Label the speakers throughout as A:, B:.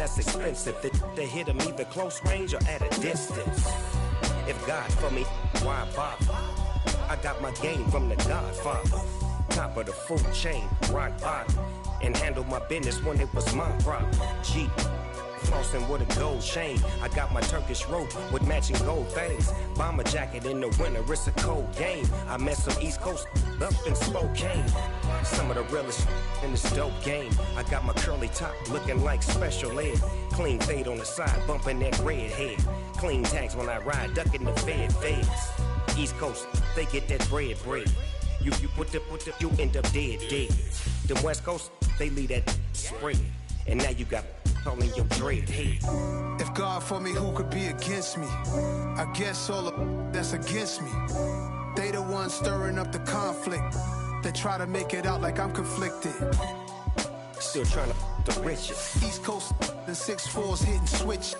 A: less expensive. They hit them either close range or at a distance. If God for me, why bother? I got my game from the Godfather. Top of the food chain, rock bottom. And handle my business when it was my problem. G, flossing with a gold chain. I got my Turkish rope with matching gold things. Bomber jacket in the winter, it's a cold game. I met some East Coast up in Spokane. Some of the realest in this dope game. I got my curly top looking like special ed. Clean fade on the side, bumping that red head. Clean tags when I ride, ducking the feds. East Coast, they get that bread. You put the, you end up dead. The West Coast, they leave that spread. And now you got all in your dread head.
B: If God for me, who could be against me? I guess all the that's against me. They the ones stirring up the conflict. They try to make it out like I'm conflicted.
A: Still trying to the riches.
B: East Coast, the 6'4's hitting switch.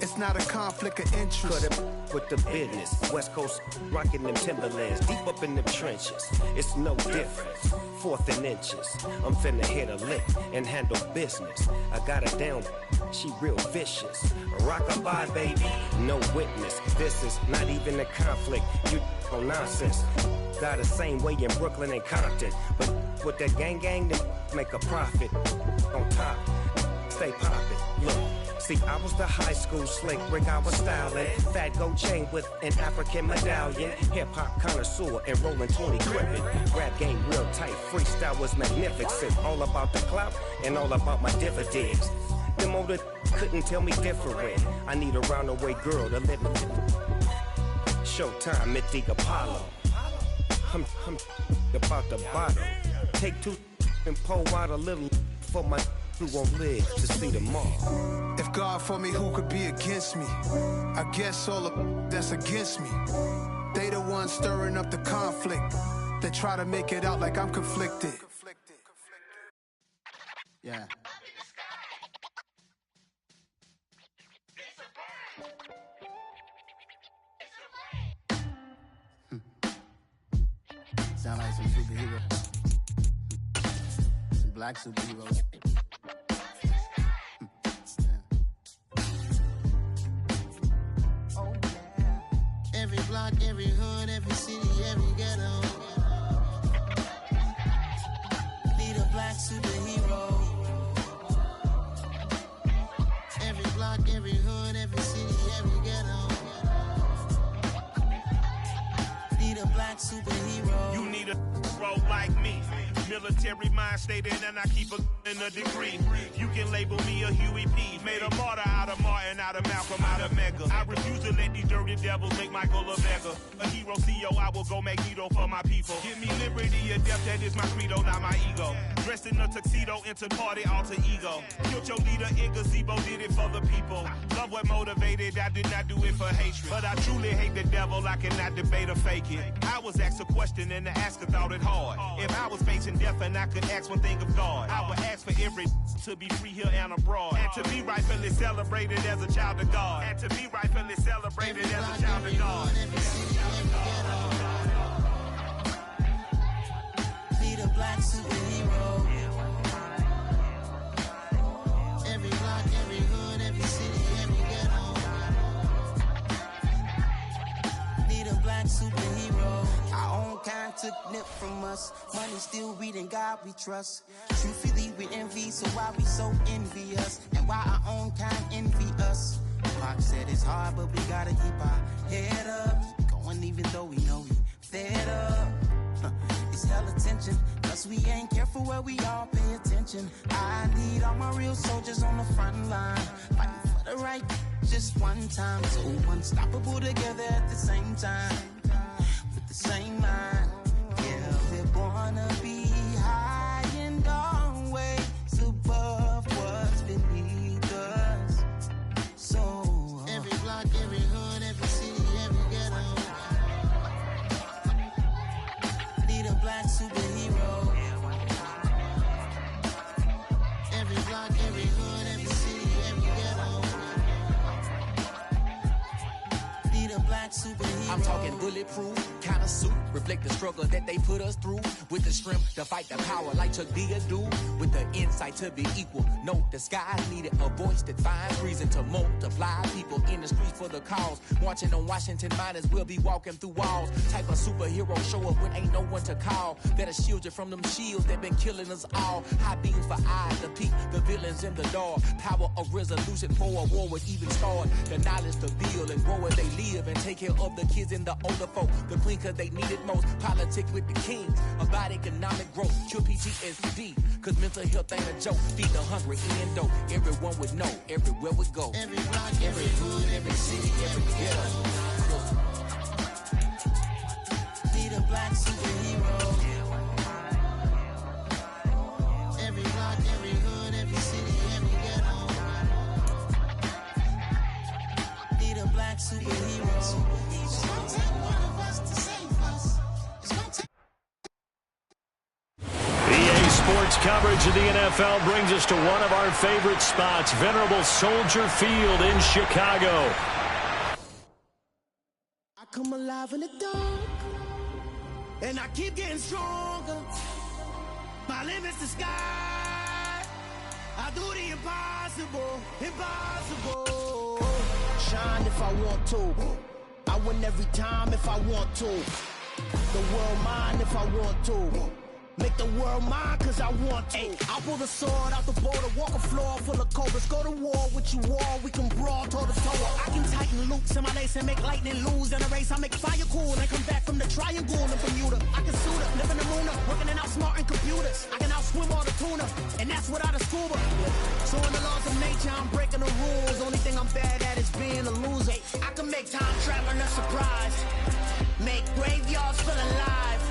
B: It's not a conflict of interest.
A: Cut it with the business. West Coast rocking them Timberlands, deep up in them trenches. It's no difference. 4th and inches. I'm finna hit a lick and handle business. I got her down, she real vicious. Rock-a-bye, baby, no witness. This is not even a conflict. You on nonsense. Got the same way in Brooklyn and Compton. But with that gang, they make a profit. On top, stay poppin'. Look, see, I was the high school slick Rick, I was styling. Fat gold chain with an African medallion. Hip-hop connoisseur and rolling 20 crippin'. Rap game real tight, freestyle was magnificent. All about the clout and all about my dividends. Them older couldn't tell me different. I need a roundaway girl to live in. Showtime, Mythic Apollo. I'm about the bottle. Take 2 and pour out a little for my who won't live to see tomorrow.
B: If God for me, who could be against me? I guess all the that's against me. They the ones stirring up the conflict. They try to make it out like I'm conflicted.
C: Yeah. Sound like some superhero. Some black superheroes. Oh yeah. Every block, every hood, every city, every ghetto. Need a black superhero. Every block, every hood, every city, every ghetto. Need a black superhero.
D: You need a role like me. Military mind stated, and I keep in a degree. You can label me a Huey P. Made a martyr out of Martin, out of Malcolm, out of Mega. I refuse to let these dirty devils make Michael a beggar. A hero CEO, I will go Magneto for my people. Give me liberty or death, that is my credo, not my ego. Dressed in a tuxedo, enter party, alter ego. Killed your leader in gazebo, did it for the people. Love what motivated, I did not do it for hatred. But I truly hate the devil, I cannot debate or fake it. I was asked a question and the asker thought it hard. If I was facing death and I could ask one thing of God, I would ask for every to be free here and abroad. And to be rightfully celebrated as a child of God. And to be rightfully celebrated as a child of God.
C: Need a black superhero. Every block, every hood, every city, every ghetto. Need a black superhero. Our own kind took nip from us. Money still reading God we trust. Truthfully we envy, so why we so envious? And why our own kind envy us? Pac said it's hard, but we gotta keep our head up. Going even though we know we fed up. It's hella tension, cause we ain't careful where we all pay attention. I need all my real soldiers on the front line, fighting for the right just one time. So unstoppable together at the same time, with the same mind. Yeah, we're gonna be high and always above what's beneath us. So every block, every hood, every city, every ghetto. Need a black superhero. Every block, every hood, every city, every ghetto. Need a black superhero.
E: I'm talking bulletproof, kind of suit reflect the struggle that they put us through. With the strength to fight the power like Chuck D do. With the insight to be equal. Note the skies needed a voice that finds reason to multiply. People in the streets for the cause. Marching on Washington miners will be walking through walls. Type of superhero show up when ain't no one to call. That'll shield you from them shields that been killing us all. High beams for eyes to peek the villains in the dark. Power of resolution for a war would even start. The knowledge to build and grow where they live and take care of the kids and the older folk. The queen cause they need it most. Politics with the kings. About economic growth. Cure PTSD. Cause mental health ain't a joke. Feed the hungry and dope. Everyone would know. Everywhere we go.
C: Every block, every hood, every city, every ghetto. Be the black superhero. Every block, every hood, every city, every ghetto. Be the black superhero. It's gonna take one of us to save us. It's gonna take.
F: EA Sports coverage of the NFL brings us to one of our favorite spots, venerable Soldier Field in Chicago.
C: I come alive in the dark, and I keep getting stronger. My limit's the sky. I do the impossible, impossible. Shine if I want to. I win every time if I want to. The world mine if I want to. Make the world mine cause I want to. I'll pull the sword out the border, walk a floor full of cobras. Go to war with you all, we can brawl toe to toe. I can tighten loops in my lace and make lightning lose in a race. I make fire cool and come back from the triangle in Bermuda. I can suit up, live in the moon up, working and outsmarting computers. I can outswim all the tuna, and that's without a scuba. So in the laws of nature, I'm breaking the rules. Only thing I'm bad at is being a loser. I can make time traveling a surprise. Make graveyards feel alive.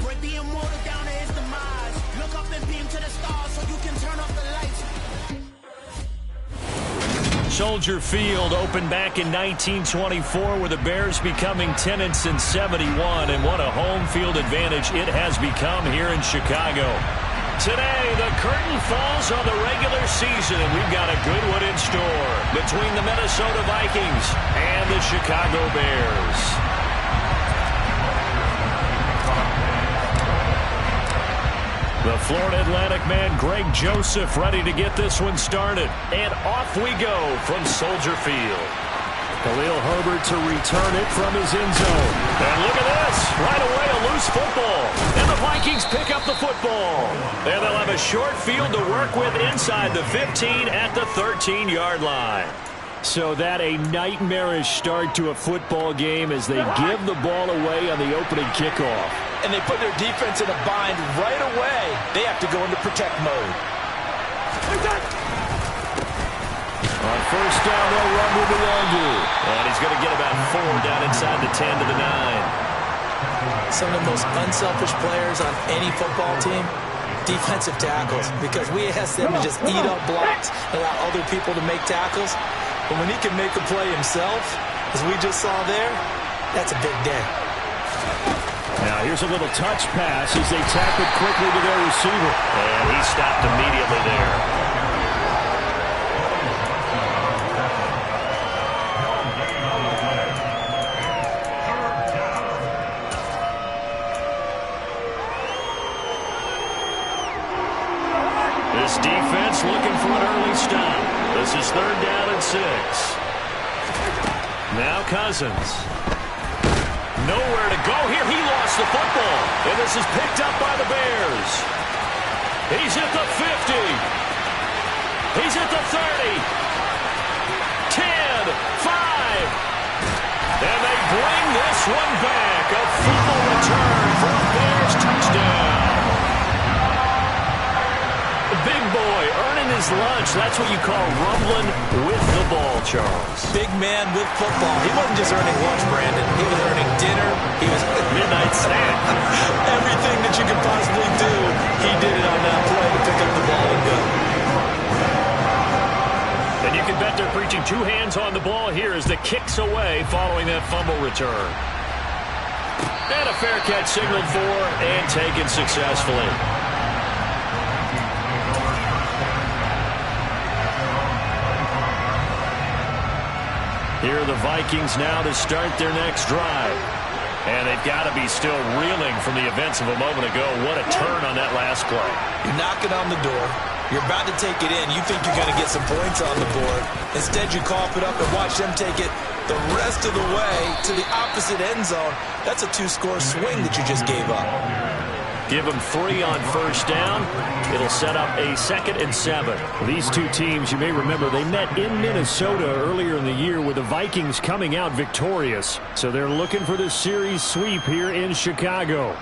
C: Break the immortal down to his demise. Look up and beam to the stars so you can turn off the lights.
F: Soldier Field opened back in 1924 with the Bears becoming 10-71, and what a home field advantage it has become here in Chicago. Today, the curtain falls on the regular season, and we've got a good one in store between the Minnesota Vikings and the Chicago Bears. The Florida Atlantic man, Greg Joseph, ready to get this one started. And off we go from Soldier Field. Khalil Herbert to return it from his end zone. And look at this. Right away, a loose football. And the Vikings pick up the football. And they'll have a short field to work with inside the 15 at the 13-yard line. So that a nightmarish start to a football game as they give the ball away on the opening kickoff.
G: And they put their defense in a bind right away. They have to go into protect mode.
F: On first down, they'll run with Luongo. And he's going to get about 4 down inside the 10 to the 9.
G: Some of the most unselfish players on any football team, defensive tackles, because we ask them to just eat up blocks, allow other people to make tackles. But when he can make a play himself, as we just saw there, that's a big day.
F: Now here's a little touch pass as they tap it quickly to their receiver. And he stopped immediately there. This defense looking for an early stop. This is 3rd down and 6. Now Cousins. Nowhere to go here. He lost the football. And this is picked up by the Bears. He's at the 50. He's at the 30. 10, 5. And they bring this one back. A fumble return for a Bears touchdown. The big boy earning his lunch. That's what you call rumbling with the ball, Charles.
G: Big man with football. He wasn't just earning lunch, Brandon. He was earning dinner. He was
F: midnight snack.
G: Everything that you could possibly do, he did it on that play to pick up the ball and go.
F: And you can bet they're preaching 2 hands on the ball here as the kick's away following that fumble return. And a fair catch signaled for and taken successfully. Here are the Vikings now to start their next drive. And they've got to be still reeling from the events of a moment ago. What a turn on that last play.
G: You're knocking on the door. You're about to take it in. You think you're going to get some points on the board. Instead, you cough it up and watch them take it the rest of the way to the opposite end zone. That's a 2-score swing that you just gave up.
F: Give them 3 on first down. It'll set up a 2nd and 7. These two teams, you may remember, they met in Minnesota earlier in the year with the Vikings coming out victorious. So they're looking for the series sweep here in Chicago.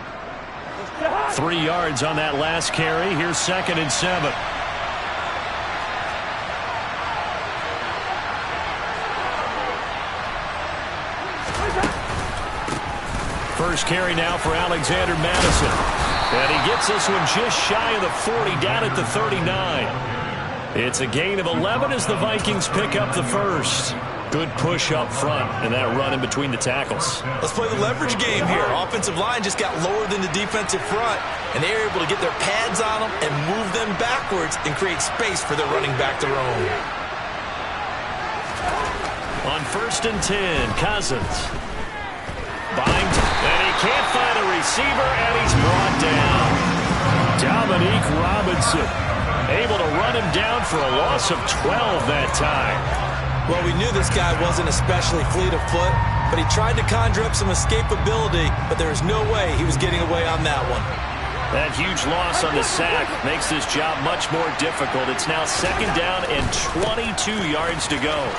F: 3 yards on that last carry. Here's 2nd and 7. First carry now for Alexander Madison. And he gets this one just shy of the 40, down at the 39. It's a gain of 11 as the Vikings pick up the first. Good push up front and that run in between the tackles.
G: Let's play the leverage game here. Offensive line just got lower than the defensive front, and they're able to get their pads on them and move them backwards and create space for their running back to roam.
F: On 1st and 10, Cousins. Bind, and he can't find a receiver, and he's brought down. Dominique Robinson able to run him down for a loss of 12 that time.
G: Well, we knew this guy wasn't especially fleet of foot, but he tried to conjure up some escapability, but there was no way he was getting away on that one.
F: That huge loss on the sack makes this job much more difficult. It's now 2nd down and 22 yards to go.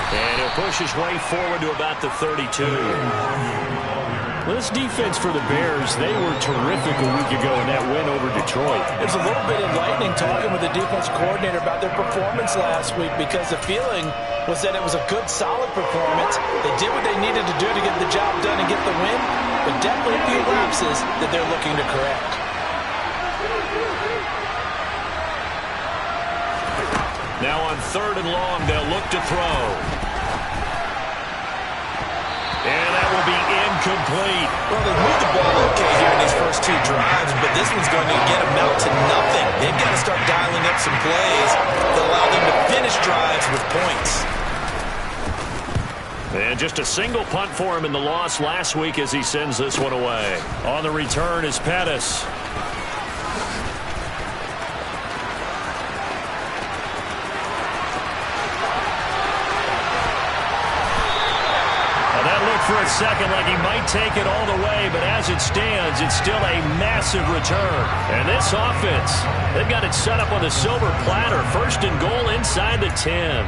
F: And he'll push his way forward to about the 32. Well, this defense for the Bears, they were terrific a week ago in that win over Detroit.
H: It was a little bit enlightening talking with the defense coordinator about their performance last week, because the feeling was that it was a good, solid performance. They did what they needed to do to get the job done and get the win, but definitely a few lapses that they're looking to correct.
F: Now on 3rd and long, they'll look to throw. And that will be incomplete.
G: Well, they've moved the ball okay here in these first 2 drives, but this one's going to get them out to nothing. They've got to start dialing up some plays that allow them to finish drives with points.
F: And just a single punt for him in the loss last week as he sends this one away. On the return is Pettis. For a second like he might take it all the way, but as it stands, it's still a massive return. And this offense, they've got it set up on the silver platter. 1st and goal inside the 10.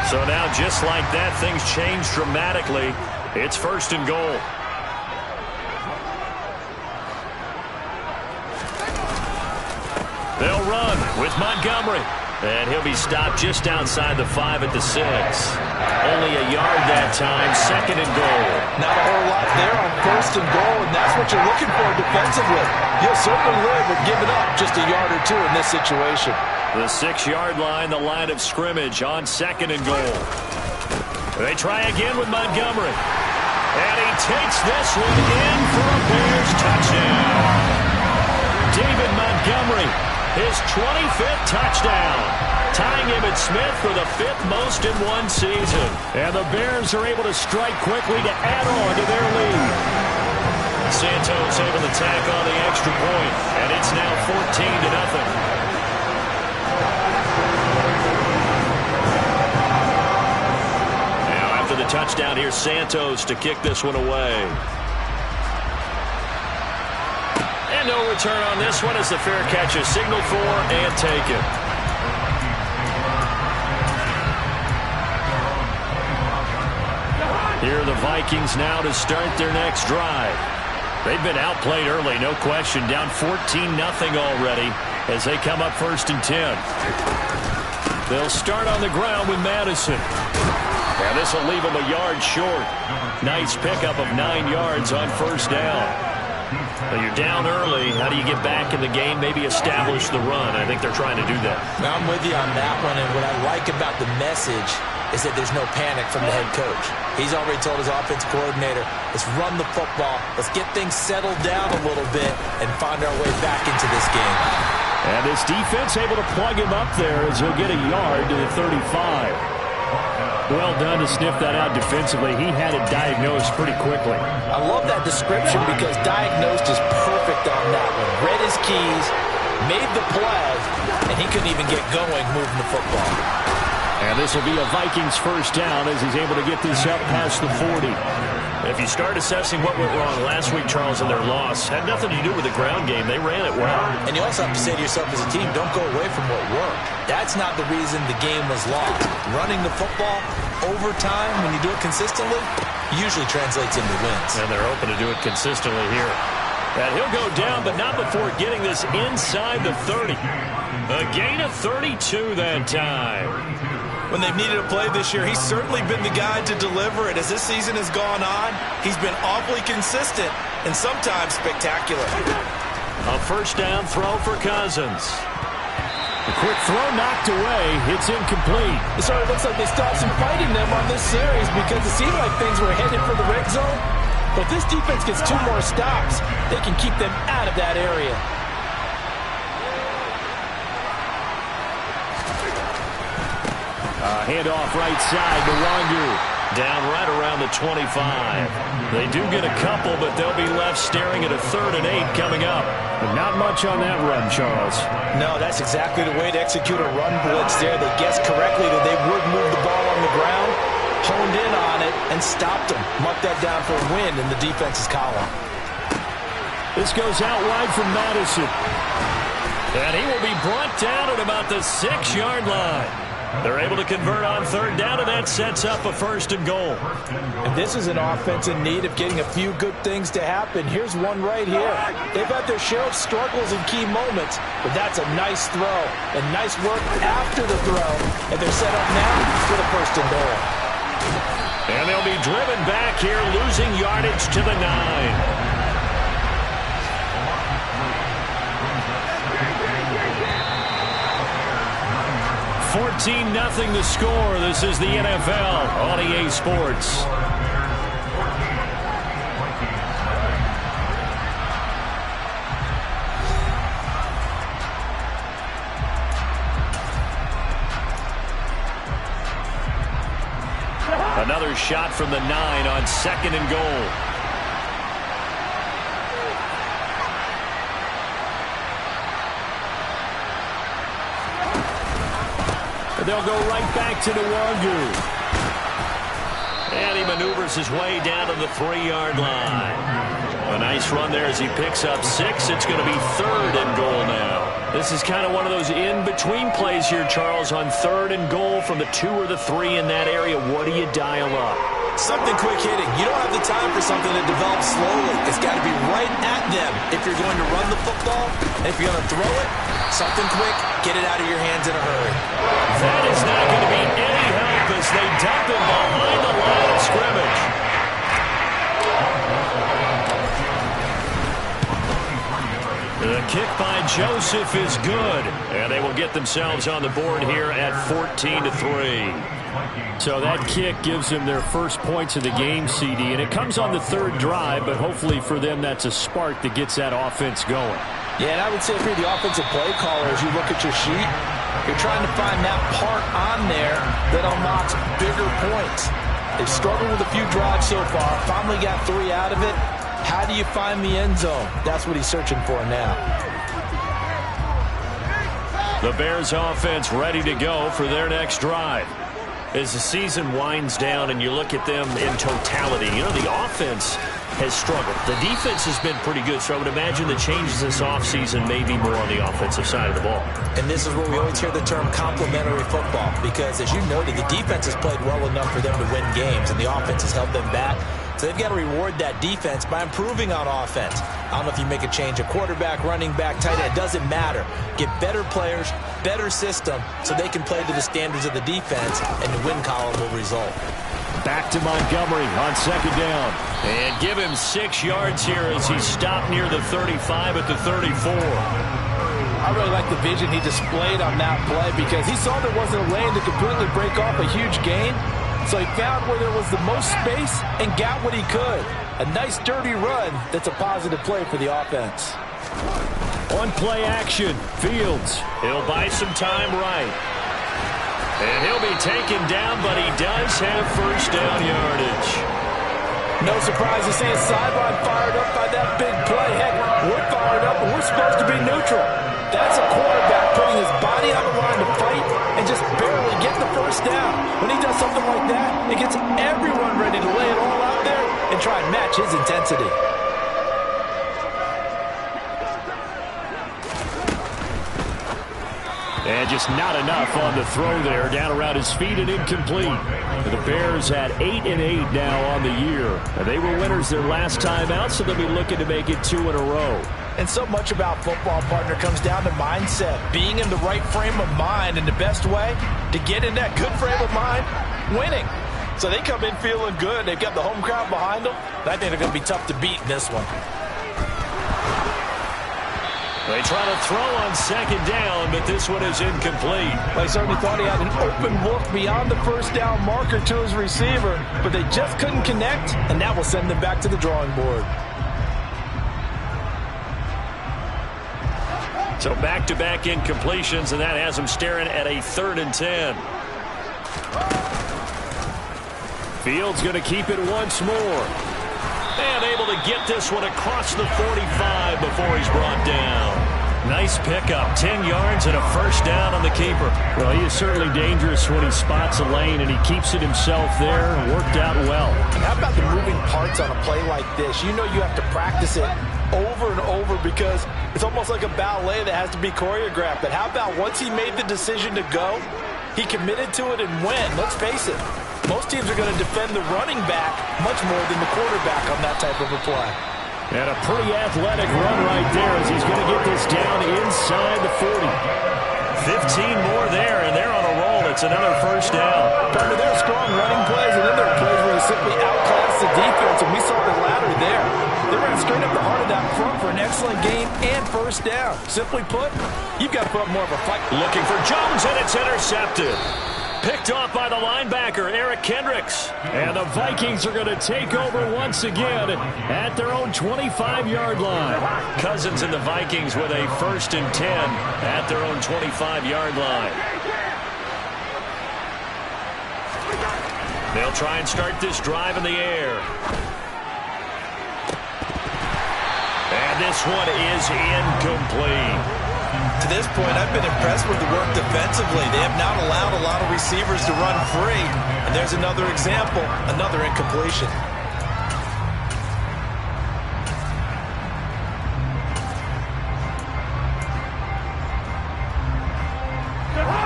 F: So now just like that, things change dramatically. It's 1st and goal. They'll run with Montgomery. And he'll be stopped just outside the 5 at the 6. Only a yard that time, 2nd and goal.
H: Not a whole lot there on 1st and goal, and that's what you're looking for defensively. You'll certainly live with giving up just a yard or 2 in this situation.
F: The 6-yard line, the line of scrimmage on 2nd and goal. They try again with Montgomery. And he takes this one in for a Bears touchdown. David Montgomery, his 25th touchdown, tying Emmitt Smith for the 5th most in one season. And the Bears are able to strike quickly to add on to their lead. Santos able to tack on the extra point, and it's now 14-0. Now after the touchdown, here's Santos to kick this one away. No return on this one as the fair catch is signaled for and taken. Here are the Vikings now to start their next drive. They've been outplayed early, no question, down 14-0 already as they come up 1st and 10. They'll start on the ground with Madison. And this will leave them a yard short. Nice pickup of 9 yards on 1st down. Well, you're down early. How do you get back in the game? Maybe establish the run. I think they're trying to do that.
G: Now, I'm with you on that one, and what I like about the message is that there's no panic from the head coach. He's already told his offense coordinator, let's run the football, let's get things settled down a little bit and find our way back into this game.
F: And this defense able to plug him up there as he'll get a yard to the 35. Well done to sniff that out defensively. He had it diagnosed pretty quickly.
H: I love that description because diagnosed is perfect on that one. Read his keys, made the play, and he couldn't even get going moving the football.
F: And this will be a Vikings first down as he's able to get this up past the 40. If you start assessing what went wrong last week, Charles, in their loss, had nothing to do with the ground game. They ran it well.
H: And you also have to say to yourself as a team, don't go away from what worked. That's not the reason the game was lost. Running the football over time, when you do it consistently, usually translates into wins.
F: And they're open to do it consistently here. And he'll go down, but not before getting this inside the 30. A gain of 32 that time.
H: When they've needed a play this year, he's certainly been the guy to deliver it. As this season has gone on, he's been awfully consistent and sometimes spectacular.
F: A first down throw for Cousins. A quick throw knocked away. It's incomplete.
H: It sort of looks like they stopped some fighting them on this series because it seemed like things were headed for the red zone. But this defense gets 2 more stops. They can keep them out of that area.
F: Handoff right side to Wangu. Down right around the 25. They do get a couple, but they'll be left staring at a 3rd and 8 coming up. But not much on that run, Charles.
H: No, that's exactly the way to execute a run blitz there. They guessed correctly that they would move the ball on the ground, honed in on it, and stopped them. Mark that down for a win in the defense's column.
F: This goes out wide from Madison. And he will be brought down at about the 6-yard line. They're able to convert on 3rd down, and that sets up a 1st and goal.
H: And this is an offense in need of getting a few good things to happen. Here's one right here. They've had their share of struggles in key moments, but that's a nice throw and nice work after the throw. And they're set up now for the 1st and goal.
F: And they'll be driven back here, losing yardage to the 9. 14-0 the score. This is the NFL on EA Sports. Another shot from the 9 on 2nd and goal. They'll go right back to Nwangu. And he maneuvers his way down to the 3-yard line. A nice run there as he picks up 6. It's going to be 3rd and goal now. This is kind of one of those in-between plays here, Charles, on 3rd and goal from the 2 or the 3 in that area. What do you dial up?
H: Something quick hitting. You don't have the time for something that develops slowly. It's got to be right at them if you're going to run the football. And if you're going to throw it, something quick, get it out of your hands in a hurry.
F: That is not going to be any help as they dump him behind the line of scrimmage. The kick by Joseph is good, and they will get themselves on the board here at 14-3. So that kick gives them their first points of the game, CD, and it comes on the 3rd drive, but hopefully for them that's a spark that gets that offense going.
H: Yeah, and I would say if you're the offensive play caller, as you look at your sheet, you're trying to find that part on there that unlocks bigger points. They've struggled with a few drives so far, finally got 3 out of it. How do you find the end zone? That's what he's searching for now.
F: The Bears offense ready to go for their next drive. As the season winds down and you look at them in totality, you know, the offense has struggled. The defense has been pretty good, so I would imagine the changes this offseason may be more on the offensive side of the ball.
H: And this is where we always hear the term complementary football, because as you noted, the defense has played well enough for them to win games, and the offense has held them back. So they've got to reward that defense by improving on offense. I don't know if you make a change, a quarterback, running back, tight end, it doesn't matter. Get better players, better system, so they can play to the standards of the defense, and the win column will result.
F: Back to Montgomery on 2nd down. And give him 6 yards here as he stopped near the 35 at the 34.
H: I really like the vision he displayed on that play because he saw there wasn't a lane to completely break off a huge gain. So he found where there was the most space and got what he could. A nice dirty run that's a positive play for the offense.
F: On play action, Fields. He'll buy some time right. And he'll be taken down, but he does have first down yardage.
H: No surprise to see his sideline fired up by that big play. Heck, we're fired up, and we're supposed to be neutral. That's a quarterback putting his body on the line to fight and just barely getting the first down. When he does something like that, it gets everyone ready to lay it all out there and try and match his intensity.
F: And just not enough on the throw there. Down around his feet and incomplete. The Bears at 8-8 now on the year. And they were winners their last time out, so they'll be looking to make it 2 in a row.
H: And so much about football, partner, comes down to mindset. Being in the right frame of mind, and the best way to get in that good frame of mind, winning. So they come in feeling good. They've got the home crowd behind them. I think they're going to be tough to beat in this one.
F: They try to throw on second down, but this one is incomplete.
H: They certainly thought he had an open look beyond the first down marker to his receiver, but they just couldn't connect, and that will send them back to the drawing board.
F: So back-to-back incompletions, and that has them staring at a 3rd and 10. Fields going to keep it once more. And able to get this one across the 45 before he's brought down. Nice pickup, 10 yards and a first down on the keeper.
I: Well, he is certainly dangerous when he spots a lane, and he keeps it himself there. Worked out well.
H: And how about the moving parts on a play like this? You know you have to practice it over and over because it's almost like a ballet that has to be choreographed. But how about once he made the decision to go, he committed to it and went. Let's face it. Most teams are going to defend the running back much more than the quarterback on that type of a play.
I: And a pretty athletic run right there as he's going to get this down inside the 40.
F: 15 more there, and they're on a roll. It's another first down.
H: Partner, there are strong running plays, and then there are plays where you simply outclass the defense, and we saw the latter there. They ran straight up the heart of that front for an excellent game and first down. Simply put, you've got to put up more of a fight.
F: Looking for Jones, and it's intercepted. Picked off by the linebacker, Eric Kendricks.
I: And the Vikings are going to take over once again at their own 25-yard line.
F: Cousins and the Vikings with a 1st and 10 at their own 25-yard line. They'll try and start this drive in the air. And this one is incomplete.
H: To this point, I've been impressed with the work defensively. They have not allowed a lot of receivers to run free. And there's another example, another incompletion.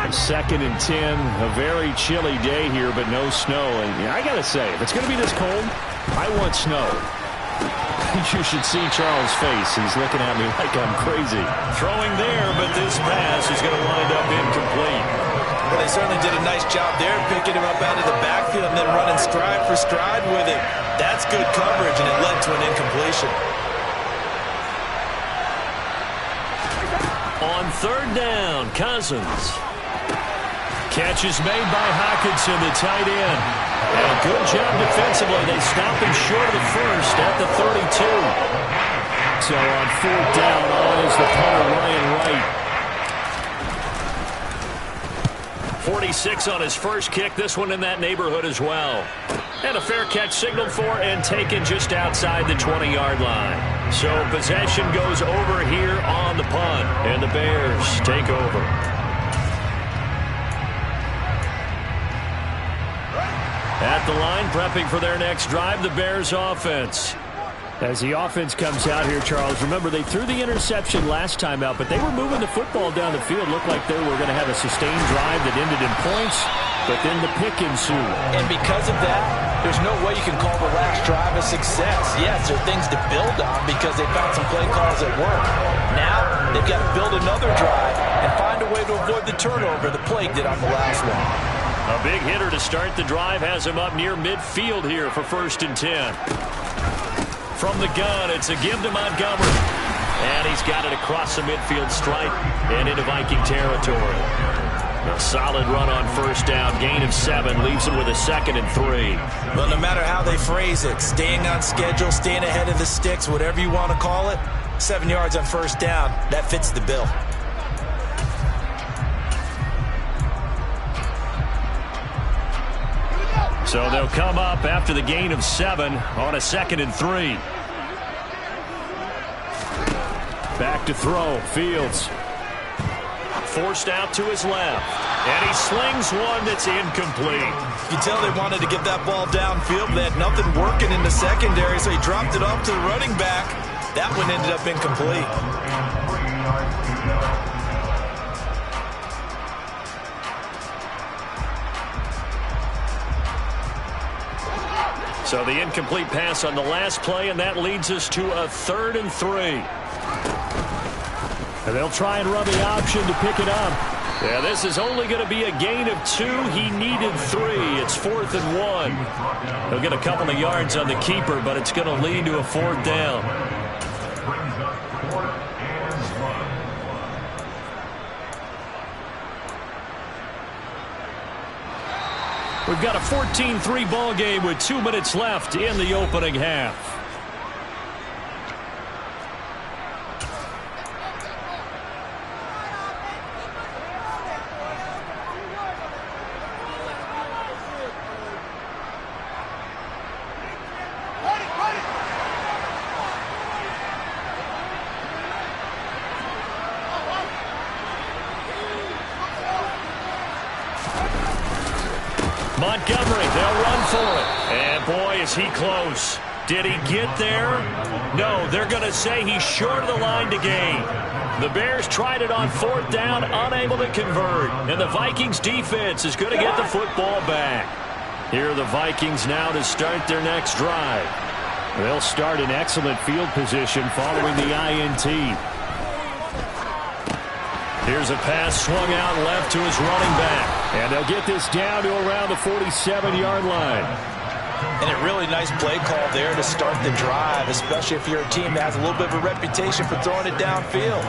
I: 2nd and 10, a very chilly day here, but no snow. And I got to say, if it's going to be this cold, I want snow. You should see Charles' face. He's looking at me like I'm crazy.
F: Throwing there, but this pass is going to wind up incomplete.
H: Well, they certainly did a nice job there, picking him up out of the backfield and then running stride for stride with it. That's good coverage, and it led to an incompletion.
F: On 3rd down, Cousins. Catch is made by Hockenson, the tight end. And a good job defensively. They stop him short of the first at the 32.
I: So on 4th down, on is the punter, Ryan Wright.
F: 46 on his first kick. This one in that neighborhood as well. And a fair catch signaled for and taken just outside the 20-yard line. So possession goes over here on the punt. And the Bears take over. At the line, prepping for their next drive, the Bears offense.
I: As the offense comes out here, Charles, remember they threw the interception last time out, but they were moving the football down the field. Looked like they were going to have a sustained drive that ended in points, but then the pick ensued.
H: And because of that, there's no way you can call the last drive a success. Yes, there are things to build on because they found some play calls that work. Now, they've got to build another drive and find a way to avoid the turnover the Plague did on the last one.
F: A big hitter to start the drive has him up near midfield here for 1st and 10. From the gun, it's a give to Montgomery. And he's got it across the midfield stripe and into Viking territory. A solid run on 1st down. Gain of 7 leaves him with a 2nd and 3.
H: Well, no matter how they phrase it, staying on schedule, staying ahead of the sticks, whatever you want to call it, 7 yards on 1st down, that fits the bill.
F: So they'll come up after the gain of 7 on a 2nd and 3. Back to throw. Fields. Forced out to his left. And he slings one that's incomplete.
H: You tell they wanted to get that ball downfield. They had nothing working in the secondary, so he dropped it off to the running back. That one ended up incomplete.
F: So the incomplete pass on the last play, and that leads us to a 3rd and 3.
I: And they'll try and run the option to pick it up.
F: Yeah, this is only going to be a gain of 2. He needed 3. It's 4th and 1. He'll get a couple of yards on the keeper, but it's going to lead to a 4th down. We've got a 14-3 ball game with 2 minutes left in the opening half. Montgomery, they'll run for it. And boy, is he close. Did he get there? No, they're going to say he's short of the line to gain. The Bears tried it on 4th down, unable to convert. And the Vikings defense is going to get the football back. Here are the Vikings now to start their next drive.
I: They'll start in excellent field position following the INT.
F: Here's a pass swung out left to his running back.
I: And they'll get this down to around the 47-yard line.
H: And a really nice play call there to start the drive, especially if you're a team that has a little bit of a reputation for throwing it downfield.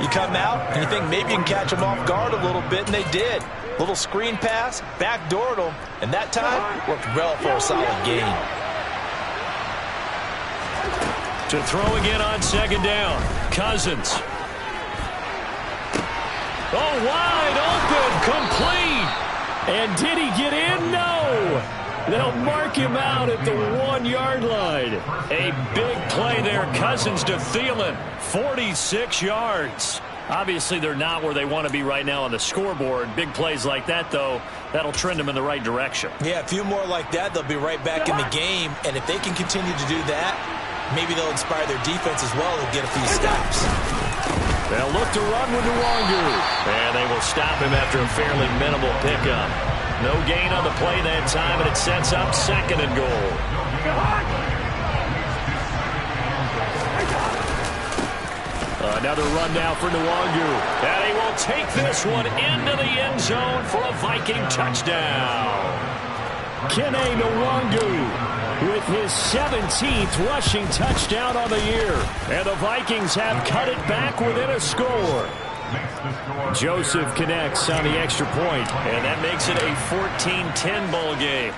H: You come out and you think maybe you can catch them off guard a little bit, and they did. Little screen pass, backdoored them, and that time worked well for a solid gain.
F: To throw again on 2nd down, Cousins. Oh, wide open, complete.
I: And did he get in? No. They'll mark him out at the 1-yard line.
F: A big play there, Cousins to Thielen, 46 yards. Obviously, they're not where they want to be right now on the scoreboard. Big plays like that, though, that'll trend them in the right direction.
H: Yeah, a few more like that, they'll be right back in the game. And if they can continue to do that, maybe they'll inspire their defense as well and get a few stops.
F: They'll look to run with Nwangu. And they will stop him after a fairly minimal pickup. No gain on the play that time, and it sets up 2nd and goal. Another run now for Nwangu. And he will take this one into the end zone for a Viking touchdown.
I: Kene Nwangu with his 17th rushing touchdown on the year.
F: And the Vikings have cut it back within a score.
I: Joseph connects on the extra point.
F: And that makes it a 14-10 ball game.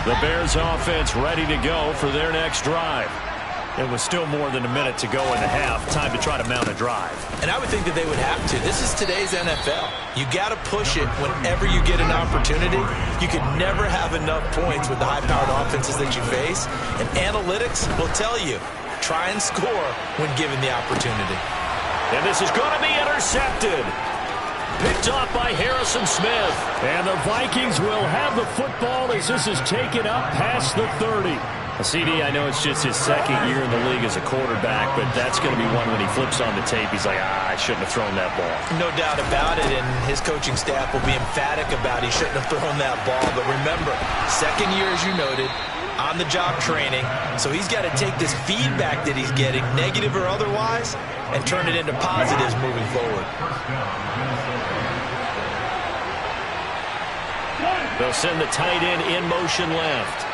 F: The Bears offense ready to go for their next drive. It was still more than a minute to go in the half. Time to try to mount a drive.
H: And I would think that they would have to. This is today's NFL. You got to push it whenever you get an opportunity. You could never have enough points with the high-powered offenses that you face. And analytics will tell you, try and score when given the opportunity.
F: And this is going to be intercepted. Picked off by Harrison Smith.
I: And the Vikings will have the football as this is taken up past the 30.
F: CD, I know it's just his 2nd year in the league as a quarterback, but that's going to be one when he flips on the tape. He's like, I shouldn't have thrown that ball.
H: No doubt about it, and his coaching staff will be emphatic about he shouldn't have thrown that ball. But remember, 2nd year, as you noted, on-the-job training, so he's got to take this feedback that he's getting, negative or otherwise, and turn it into positives moving forward.
F: They'll send the tight end in motion left.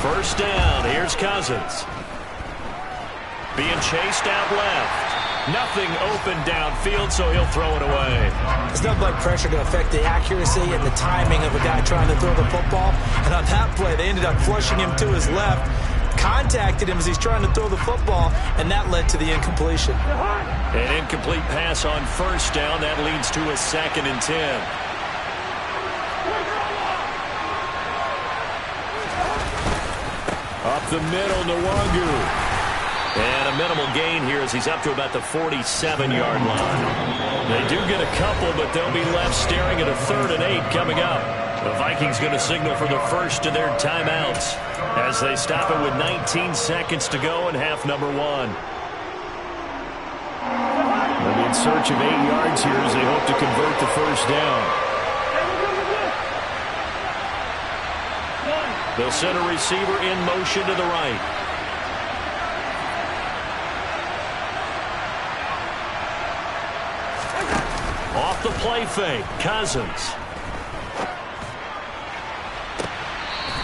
F: First down, here's Cousins. being chased out left. Nothing open downfield, so he'll throw it away.
H: There's nothing like pressure to affect the accuracy and the timing of a guy trying to throw the football. And on that play, they ended up flushing him to his left, contacted him as he's trying to throw the football, and that led to the incompletion.
F: An incomplete pass on first down. That leads to a 2nd and 10. Up the middle, Nwangu. And a minimal gain here as he's up to about the 47-yard line. They do get a couple, but they'll be left staring at a 3rd and 8 coming up. The Vikings going to signal for the first of their timeouts as they stop it with 19 seconds to go in half number 1. They'll be in search of 8 yards here as they hope to convert the first down. They'll send a receiver in motion to the right. Off the play fake, Cousins.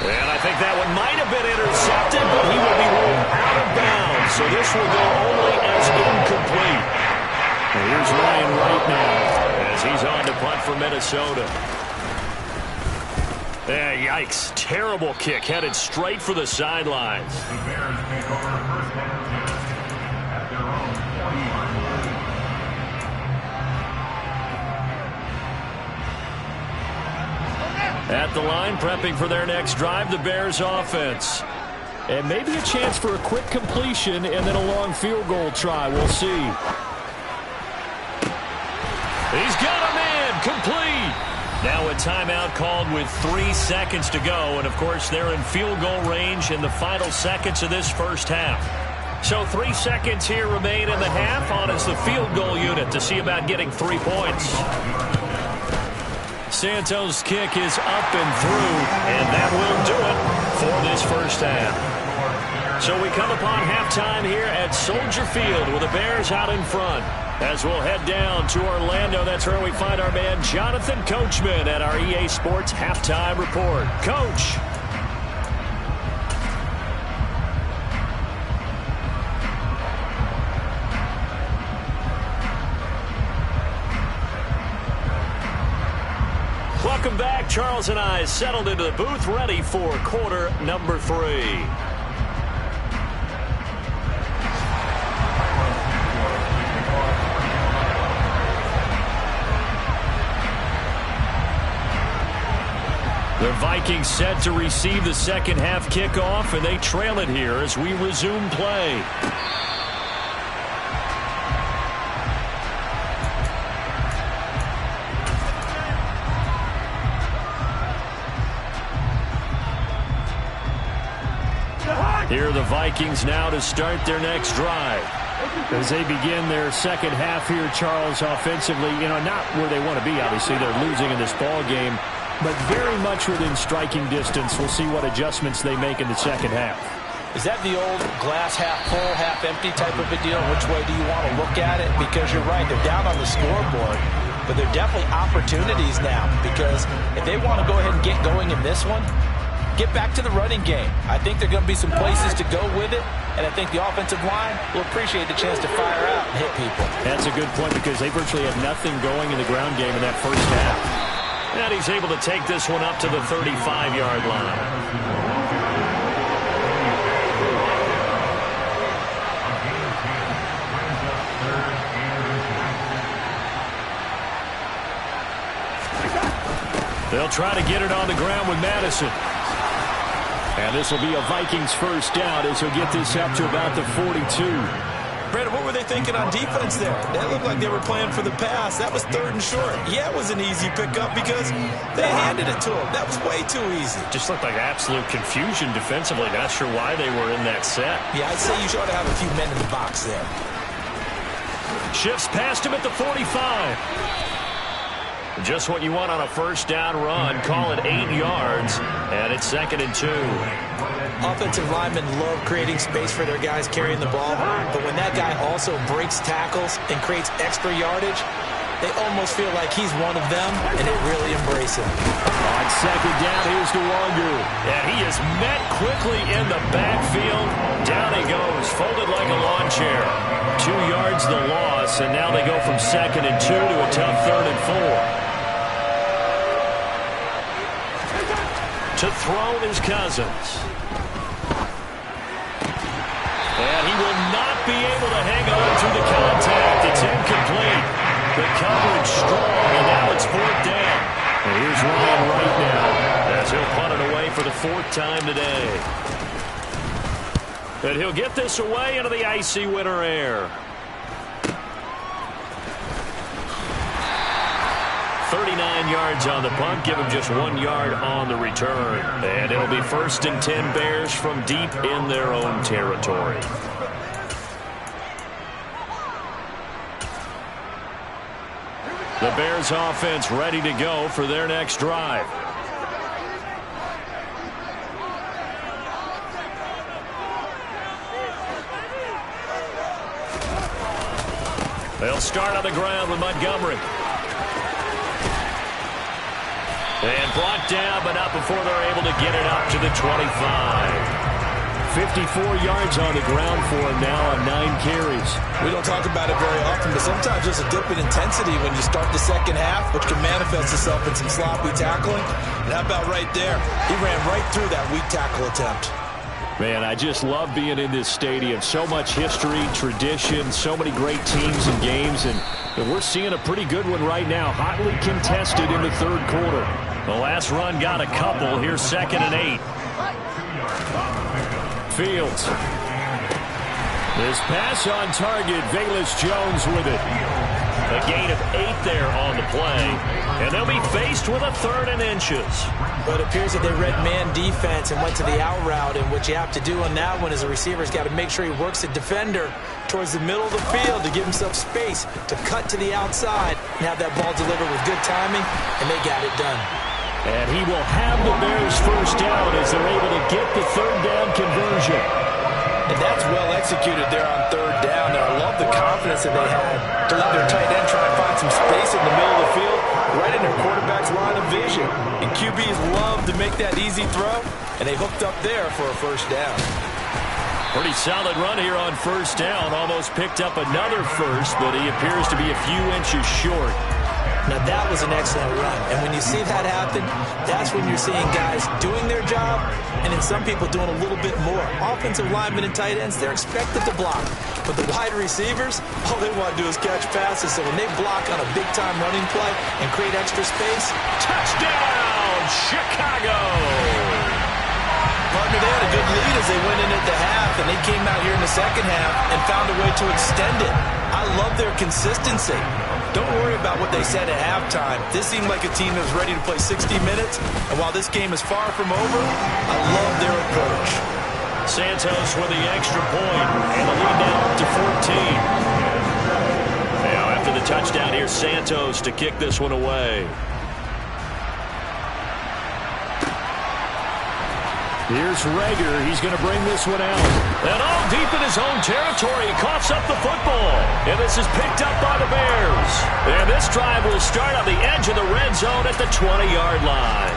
F: And I think that one might have been intercepted, but he will be ruled out of bounds. So this will go only as incomplete. And here's Ryan Wright now as he's on to punt for Minnesota. Yikes. Terrible kick headed straight for the sidelines.
J: The Bears take over first down at their own 40-yard line.
F: At the line, prepping for their next drive, the Bears offense. And maybe a chance for a quick completion and then a long field goal try. We'll see. He's got him in. Complete. Now a timeout called with 3 seconds to go. And, of course, they're in field goal range in the final seconds of this first half. So 3 seconds here remain in the half on as the field goal unit to see about getting 3 points. Santos' kick is up and through, and that will do it for this first half. So we come upon halftime here at Soldier Field with the Bears out in front. As we'll head down to Orlando, that's where we find our man Jonathan Coachman at our EA Sports Halftime Report. Coach. Welcome back. Charles and I settled into the booth, ready for quarter number 3. The Vikings set to receive the second half kickoff, and they trail it here as we resume play. Here are the Vikings now to start their next drive. As they begin their second half here, Charles, offensively, not where they want to be, obviously. They're losing in this ball game, but very much within striking distance. We'll see what adjustments they make in the second half.
H: Is that the old glass half full, half empty type of a deal? Which way do you want to look at it? Because you're right, they're down on the scoreboard, but they're definitely opportunities now, because if they want to go ahead and get going in this one, get back to the running game. I think there are going to be some places to go with it, and I think the offensive line will appreciate the chance to fire out and hit people.
F: That's a good point, because they virtually had nothing going in the ground game in that first half. And he's able to take this one up to the 35-yard line. They'll try to get it on the ground with Madison. And this will be a Vikings first down as he'll get this up to about the 42.
H: Brandon, what were they thinking on defense there? That looked like they were playing for the pass. That was 3rd and short. Yeah, it was an easy pickup because they handed it to him. That was way too easy.
F: Just looked like absolute confusion defensively. Not sure why they were in that set.
H: Yeah, I'd say you ought to have a few men in the box there.
F: Shifts past him at the 45. Just what you want on a first down run. Call it 8 yards, and it's 2nd and 2.
H: Offensive linemen love creating space for their guys carrying the ball, but when that guy also breaks tackles and creates extra yardage, they almost feel like he's one of them, and they really embrace him.
F: Oh, On second down, here's DeWanger. And he is met quickly in the backfield. Down he goes, folded like a lawn chair. 2 yards the loss, and now they go from 2nd and 2 to a tough 3rd and 4. To throw is Cousins. And he will not be able to hang on through the contact. It's incomplete. The coverage strong, and now it's 4th down. And here's Ryan right now as he'll punt it away for the 4th time today. And he'll get this away into the icy winter air. 39 yards on the punt, give him just 1 yard on the return. And it'll be 1st and 10 Bears from deep in their own territory. The Bears offense ready to go for their next drive. They'll start on the ground with Montgomery. And brought down, but not before they're able to get it up to the 25. 54 yards on the ground for him now on 9 carries.
H: We don't talk about it very often, but sometimes there's a dip in intensity when you start the second half, which can manifest itself in some sloppy tackling. And how about right there? He ran right through that weak tackle attempt.
F: Man, I just love being in this stadium. So much history, tradition, so many great teams and games, and we're seeing a pretty good one right now. Hotly contested in the 3rd quarter. The last run got a couple. Here's 2nd and 8. Fields. This pass on target. Velus Jones with it. A gain of 8 there on the play. And they'll be faced with a 3rd and inches.
H: But it appears that they read man defense and went to the out route. And what you have to do on that one is a receiver's got to make sure he works the defender towards the middle of the field to give himself space to cut to the outside and have that ball delivered with good timing. And they got it done.
F: And he will have the Bears 1st down as they're able to get the 3rd down conversion.
H: And that's well executed there on 3rd down. I love the confidence that they had to let their tight end try and find some space in the middle of the field, right in their quarterback's line of vision. And QBs love to make that easy throw, and they hooked up there for a 1st down.
F: Pretty solid run here on 1st down. Almost picked up another 1st, but he appears to be a few inches short.
H: Now, that was an excellent run. And when you see that happen, that's when you're seeing guys doing their job and then some people doing a little bit more. Offensive linemen and tight ends, they're expected to block. But the wide receivers, all they want to do is catch passes. So when they block on a big-time running play and create extra space,
F: touchdown, Chicago!
H: Partner, they had a good lead as they went in at the half, and they came out here in the second half and found a way to extend it. I love their consistency. Don't worry about what they said at halftime. This seemed like a team that was ready to play 60 minutes, and while this game is far from over, I love their approach.
F: Santos with the extra point, and the lead now up to 14. Now, after the touchdown, here's Santos to kick this one away. Here's Reagor. He's going to bring this one out. And all deep in his own territory, he coughs up the football. And this is picked up by the Bears. And this drive will start on the edge of the red zone at the 20-yard line.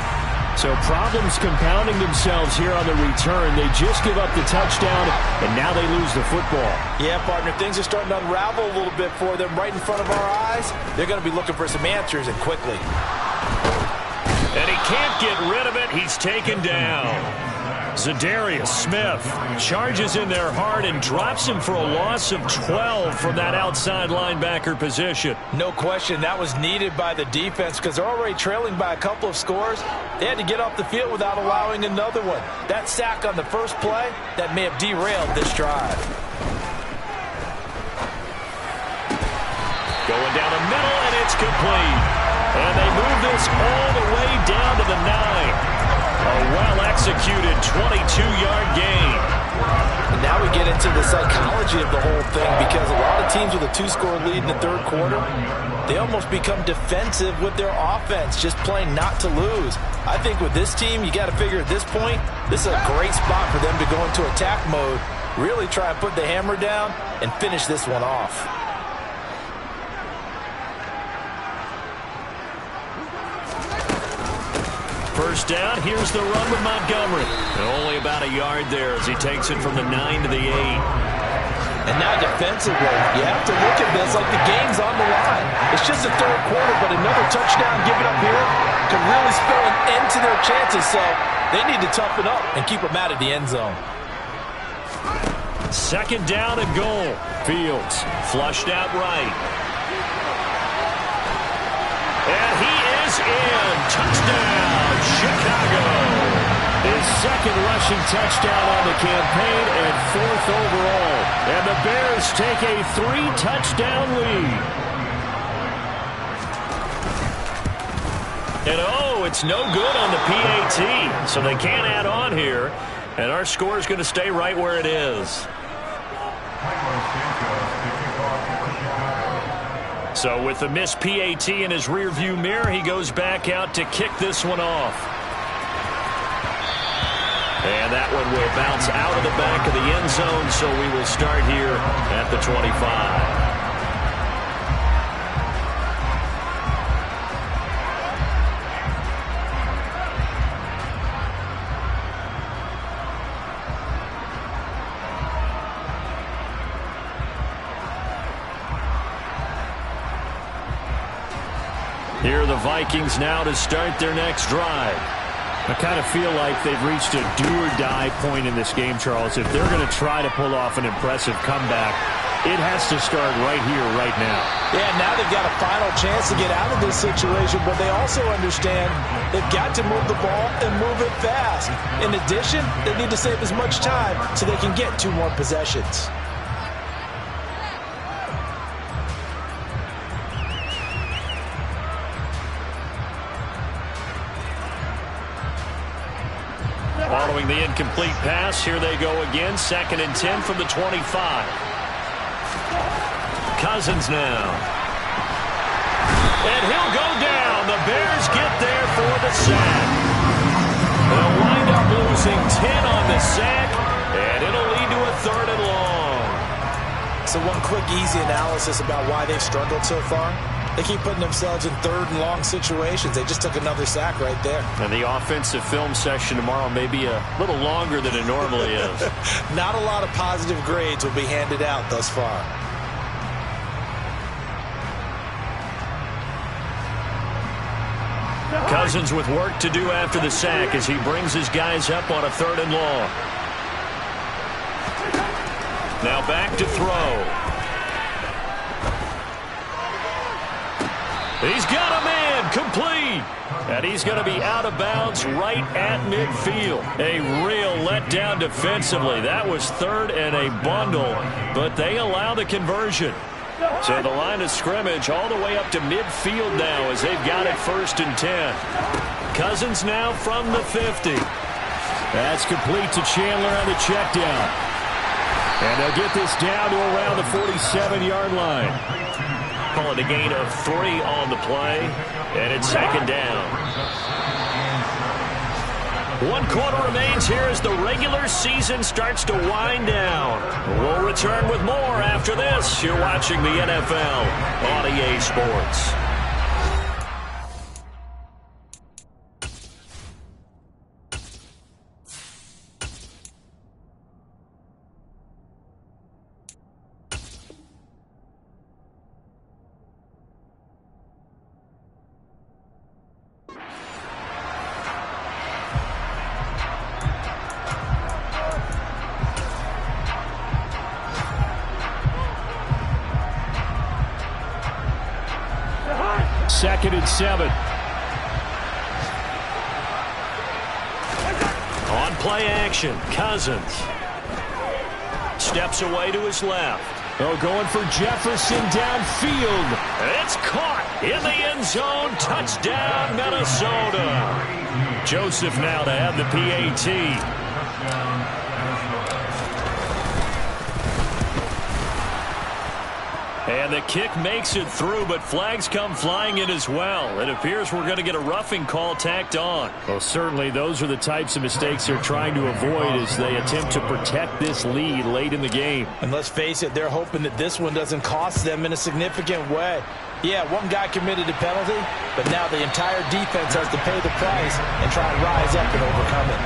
F: So problems compounding themselves here on the return. They just give up the touchdown, and now they lose the football.
H: Yeah, partner, things are starting to unravel a little bit for them right in front of our eyes. They're going to be looking for some answers, and quickly.
F: And he can't get rid of it. He's taken down. Za'Darius Smith charges in there hard and drops him for a loss of 12 from that outside linebacker position.
H: No question, that was needed by the defense because they're already trailing by a couple of scores. They had to get off the field without allowing another one. That sack on the first play, that may have derailed this drive.
F: Going down the middle, and it's complete. And they move this all the way down to the 9. A well-executed 22-yard gain.
H: And now we get into the psychology of the whole thing because a lot of teams with a 2-score lead in the 3rd quarter, they almost become defensive with their offense, just playing not to lose. I think with this team, you got to figure at this point, this is a great spot for them to go into attack mode, really try and put the hammer down and finish this one off.
F: first down. Here's the run with Montgomery. And only about a yard there as he takes it from the 9 to the 8.
H: And now defensively, you have to look at this like the game's on the line. It's just the third quarter, but another touchdown given up here could really spell an end to their chances. So they need to toughen up and keep them out of the end zone.
F: Second down and goal. Fields flushed out right. And he is in. Touchdown, Chicago. His second rushing touchdown on the campaign and 4th overall. And the Bears take a 3-touchdown lead. And oh, it's no good on the PAT. So they can't add on here. And our score is going to stay right where it is. So with the missed PAT in his rearview mirror, he goes back out to kick this one off. And that one will bounce out of the back of the end zone, so we will start here at the 25. Here are the Vikings now to start their next drive.
I: I kind of feel like they've reached a do-or-die point in this game, Charles. If they're going to try to pull off an impressive comeback, it has to start right here, right now.
H: Yeah, now they've got a final chance to get out of this situation, but they also understand they've got to move the ball and move it fast. In addition, they need to save as much time so they can get 2 more possessions.
F: Following the incomplete pass, here they go again. 2nd and 10 from the 25. Cousins now. And he'll go down. The Bears get there for the sack. They'll wind up losing 10 on the sack, and it'll lead to a 3rd and long.
H: So one quick, easy analysis about why they've struggled so far. They keep putting themselves in 3rd and long situations. They just took another sack right there.
F: And the offensive film session tomorrow may be a little longer than it normally is.
H: Not a lot of positive grades will be handed out thus far.
F: Cousins with work to do after the sack as he brings his guys up on a 3rd and long. Now back to throw. He's got a man, complete. And he's going to be out of bounds right at midfield. A real letdown defensively. That was 3rd and a bundle, but they allow the conversion. So the line of scrimmage all the way up to midfield now as they've got it 1st and 10. Cousins now from the 50.
I: That's complete to Chandler on the check down. And they'll get this down to around the 47-yard line.
F: Calling a gain of 3 on the play, and it's 2nd down. 1 quarter remains here as the regular season starts to wind down. We'll return with more after this. You're watching the NFL on EA Sports.
I: Second and 7.
F: On play action, Cousins steps away to his left.
I: Oh, going for Jefferson downfield.
F: It's caught in the end zone. Touchdown, Minnesota. Joseph now to have the PAT. And the kick makes it through, but flags come flying in as well. It appears we're going to get a roughing call tacked on.
I: Well, certainly those are the types of mistakes they're trying to avoid as they attempt to protect this lead late in the game.
H: And let's face it, they're hoping that this one doesn't cost them in a significant way. Yeah, one guy committed a penalty, but now the entire defense has to pay the price and try and rise up and overcome it.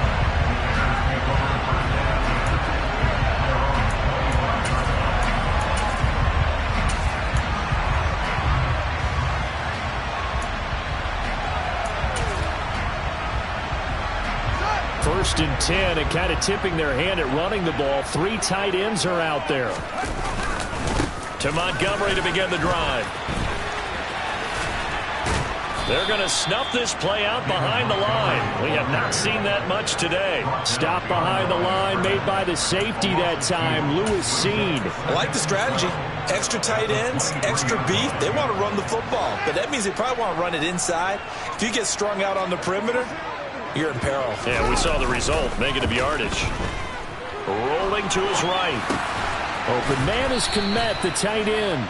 F: First and 10, and kind of tipping their hand at running the ball. 3 tight ends are out there. To Montgomery to begin the drive. They're going to snuff this play out behind the line. We have not seen that much today. Stop behind the line made by the safety that time, Lewis Cine.
H: I like the strategy. Extra tight ends, extra beef. They want to run the football, but that means they probably want to run it inside. If you get strung out on the perimeter, you're in peril.
F: Yeah, we saw the result. Negative yardage. Rolling to his right. Open man is Kmet, the tight end.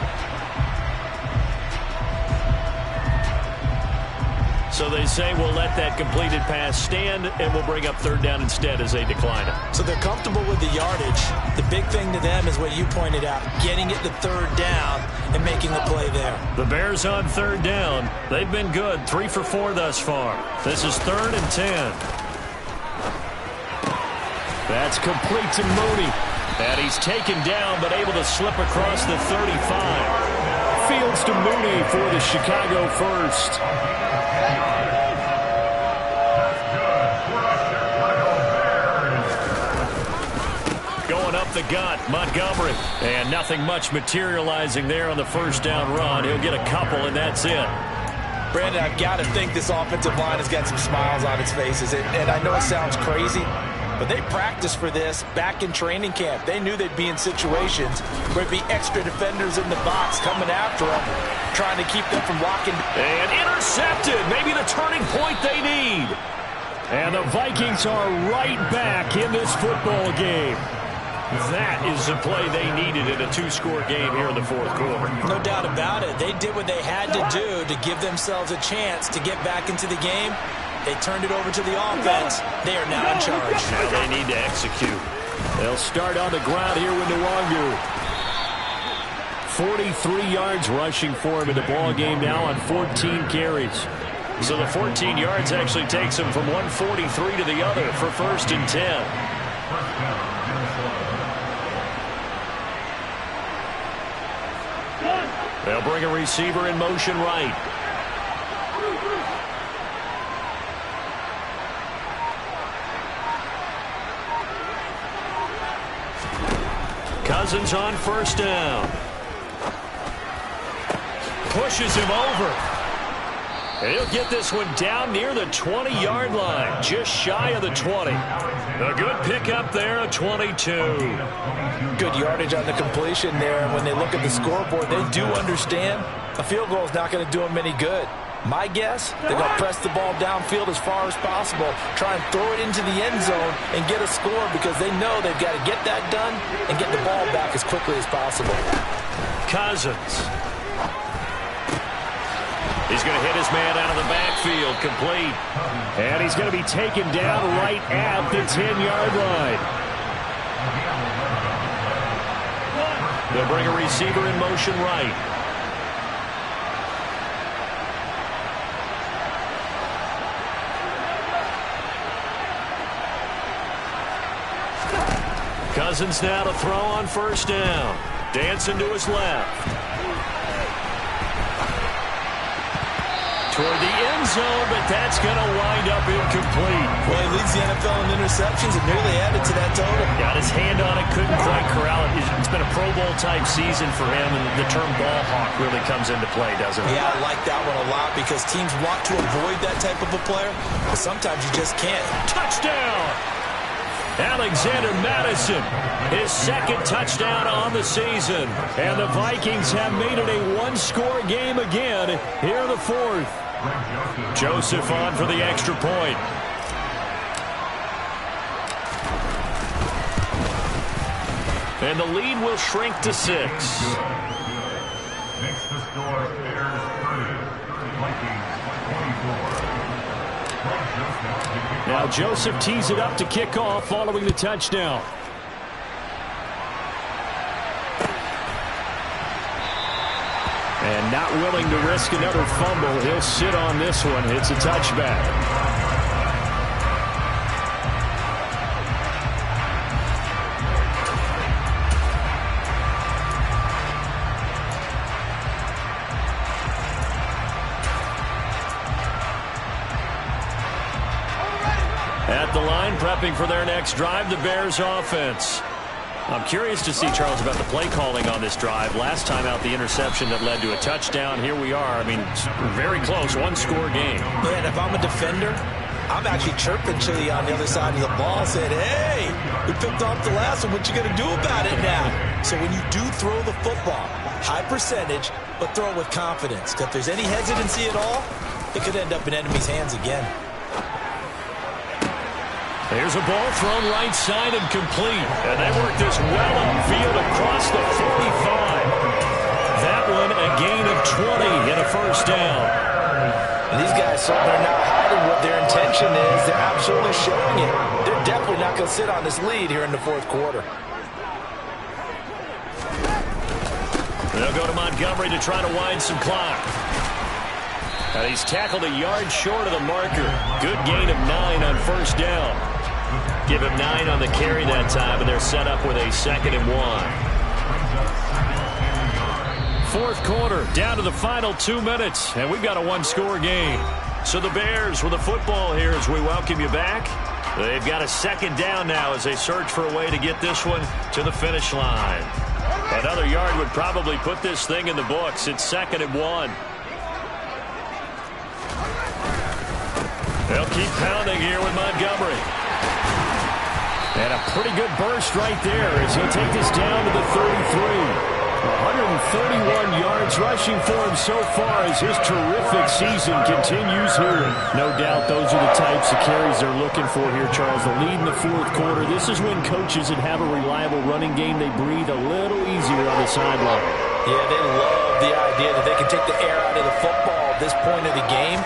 F: So they say we'll let that completed pass stand, and we'll bring up third down instead as they decline it.
H: So they're comfortable with the yardage. The big thing to them is what you pointed out, getting it to third down and making a play there.
F: The Bears on third down. They've been good, 3 for 4 thus far. This is 3rd and 10. That's complete to Mooney. And he's taken down, but able to slip across the 35. Fields to Mooney for the Chicago first. Going up the gut, Montgomery. And nothing much materializing there on the first down run. He'll get a couple, and that's it.
H: Brandon, I've got to think this offensive line has got some smiles on its faces. And I know it sounds crazy, but they practiced for this back in training camp. They knew they'd be in situations where there'd be extra defenders in the box coming after them, trying to keep them from locking.
F: And intercepted. Maybe the turning point they need. And the Vikings are right back in this football game. That is the play they needed in a 2-score game here in the 4th quarter.
H: No doubt about it. They did what they had to do to give themselves a chance to get back into the game. They turned it over to the offense. They are now in charge.
F: Now they need to execute. They'll start on the ground here with Nwangu. 43 yards rushing for him in the ball game now on 14 carries. So the 14 yards actually takes him from 143 to the other for 1st and 10. They'll bring a receiver in motion right. Cousins on first down. Pushes him over. And he'll get this one down near the 20-yard line, just shy of the 20. A good pickup there, a 22.
H: Good yardage on the completion there. And when they look at the scoreboard, they do understand a field goal is not going to do them any good. My guess, they're going to press the ball downfield as far as possible, try and throw it into the end zone and get a score because they know they've got to get that done and get the ball back as quickly as possible.
F: Cousins. He's going to hit his man out of the backfield, complete. And he's going to be taken down right at the 10-yard line. They'll bring a receiver in motion right. Cousins now to throw on first down. Dancing to his left. Toward the end zone, but that's going to wind up incomplete.
H: Well, he leads the NFL in interceptions and nearly added to that total.
F: Got his hand on it, couldn't quite corral it. It's been a Pro Bowl-type season for him, and the term ball hawk really comes into play, doesn't it?
H: Yeah, I like that one a lot because teams want to avoid that type of a player, but sometimes you just can't.
F: Touchdown! Alexander Mattison, his 2nd touchdown on the season. And the Vikings have made it a 1-score game again here in the 4th. Joseph on for the extra point. And the lead will shrink to 6.
J: Next to score, Bears 30, Vikings 24.
F: Now Joseph tees it up to kick off following the touchdown. And not willing to risk another fumble. He'll sit on this one. It's a touchback. At the line, prepping for their next drive, the Bears offense. I'm curious to see, Charles, about the play calling on this drive. Last time out, the interception that led to a touchdown. Here we are. I mean, very close, one-score game.
H: Man, if I'm a defender, I'm actually chirping Chili on the other side of the ball, saying, hey, we picked off the last one. What you going to do about it now? So when you do throw the football, high percentage, but throw it with confidence. Because if there's any hesitancy at all, it could end up in enemy's hands again.
F: There's a ball thrown right side and complete. And they work this well upfield across the 45. That one a gain of 20 and a first down.
H: And these guys certainly are not hiding what their intention is. They're absolutely showing it. They're definitely not going to sit on this lead here in the fourth quarter.
F: They'll go to Montgomery to try to wind some clock. And he's tackled a yard short of the marker. Good gain of 9 on first down. Give him 9 on the carry that time, and they're set up with a 2nd and 1. Fourth quarter, down to the final 2 minutes, and we've got a one-score game. So the Bears with the football here as we welcome you back. They've got a 2nd down now as they search for a way to get this one to the finish line. Another yard would probably put this thing in the books. It's 2nd and 1. They'll keep pounding here with Montgomery. And a pretty good burst right there as he'll take this down to the 33. 131 yards rushing for him so far as his terrific season continues here. No doubt those are the types of carries they're looking for here, Charles. The lead in the fourth quarter. This is when coaches that have a reliable running game, they breathe a little easier on the sideline.
H: Yeah, they love the idea that they can take the air out of the football at this point of the game.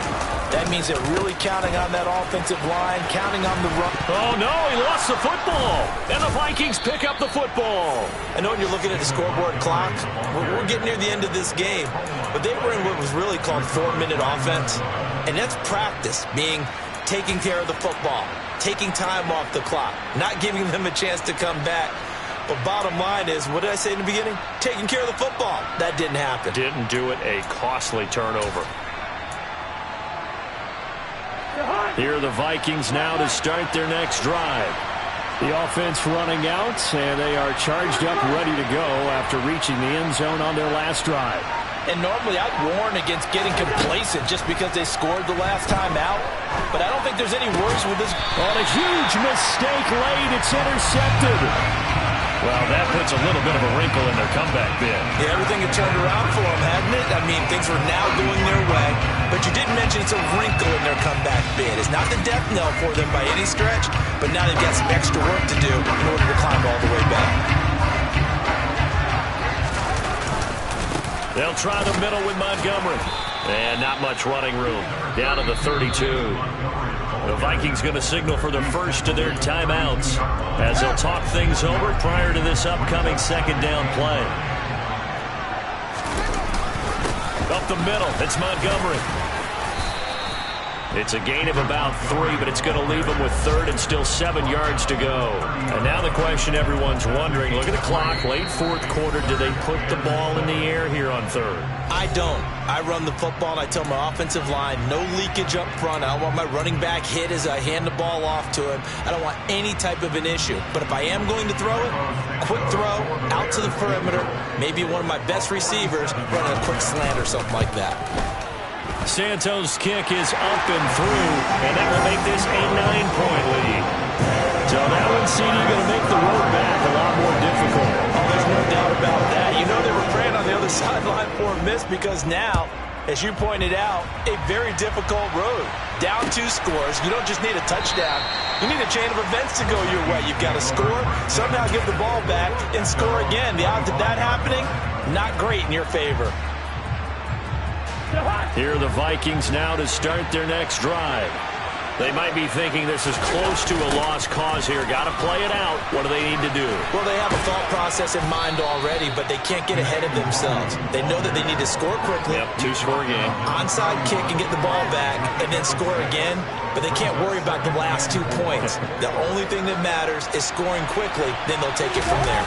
H: That means they're really counting on that offensive line, counting on the run.
F: Oh, no, he lost the football. And the Vikings pick up the football.
H: I know when you're looking at the scoreboard clock, we're getting near the end of this game. But they were in what was really called 4-minute offense. And that's practice, meaning taking care of the football, taking time off the clock, not giving them a chance to come back. But bottom line is, what did I say in the beginning? Taking care of the football. That didn't happen.
F: Didn't do it, a costly turnover. Here are the Vikings now to start their next drive. The offense running out, and they are charged up, ready to go after reaching the end zone on their last drive.
H: And normally I'd warn against getting complacent just because they scored the last time out. But I don't think there's any worse with this.
F: On a huge mistake late, it's intercepted. Well, that puts a little bit of a wrinkle in their comeback bid.
H: Yeah, everything had turned around for them, hadn't it? I mean, things were now going their way. But you did mention it's a wrinkle in their comeback bid. It's not the death knell for them by any stretch, but now they've got some extra work to do in order to climb all the way back.
F: They'll try the middle with Montgomery. And not much running room. Down to the 32. The Vikings going to signal for the first of their timeouts as they'll talk things over prior to this upcoming 2nd down play. Up the middle, it's Montgomery. It's a gain of about 3, but it's going to leave them with 3rd and still 7 yards to go. And now the question everyone's wondering, look at the clock, late fourth quarter, do they put the ball in the air here on 3rd?
H: I don't. I run the football and I tell my offensive line, no leakage up front. I don't want my running back hit as I hand the ball off to him. I don't want any type of an issue. But if I am going to throw it, quick throw, out to the perimeter, maybe one of my best receivers running a quick slant or something like that.
F: Santos' kick is up and through, and that will make this a 9-point lead. So that one, CD, going to make the road back a lot more difficult.
H: Oh, there's no doubt about that. You know they were praying on the other sideline for a miss because now, as you pointed out, a very difficult road. Down 2 scores. You don't just need a touchdown. You need a chain of events to go your way. You've got to score, somehow give the ball back, and score again. The odds of that happening, not great in your favor.
F: Here are the Vikings now to start their next drive. They might be thinking this is close to a lost cause here. Got to play it out. What do they need to do?
H: Well, they have a thought process in mind already, but they can't get ahead of themselves. They know that they need to score quickly.
F: Yep, two-score game.
H: Onside kick and get the ball back and then score again, but they can't worry about the last 2 points. The only thing that matters is scoring quickly, then they'll take it from there.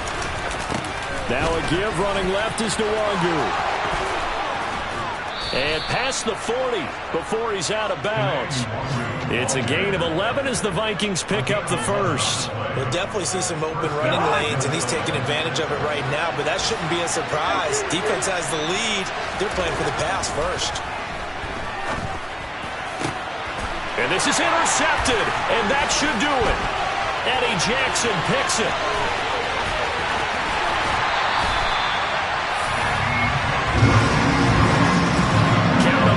F: Now a give running left is Nwangu. And past the 40 before he's out of bounds. It's a gain of 11 as the Vikings pick up the first.
H: We'll definitely see some open running lanes, and he's taking advantage of it right now, but that shouldn't be a surprise. Defense has the lead. They're playing for the pass first.
F: And this is intercepted, and that should do it. Eddie Jackson picks it.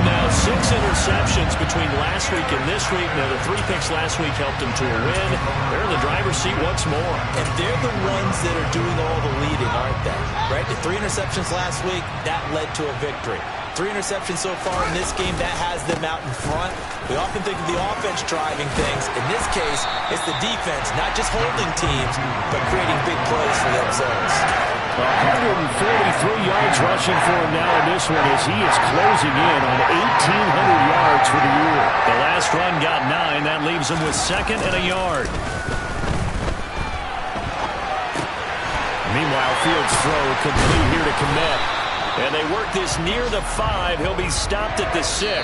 F: Now 6 interceptions between last week and this week. Now, the 3 picks last week helped them to a win. They're in the driver's seat once more.
H: And they're the ones that are doing all the leading, aren't they? Right? The 3 interceptions last week, that led to a victory. 3 interceptions so far in this game, that has them out in front. We often think of the offense driving things. In this case, it's the defense, not just holding teams, but creating big plays for themselves.
F: 143 yards rushing for him now in this one as he is closing in on 1,800 yards for the year. The last run got 9. That leaves him with 2nd and a yard. Meanwhile, Fields' throw complete here to Kmet. And they work this near the 5. He'll be stopped at the 6.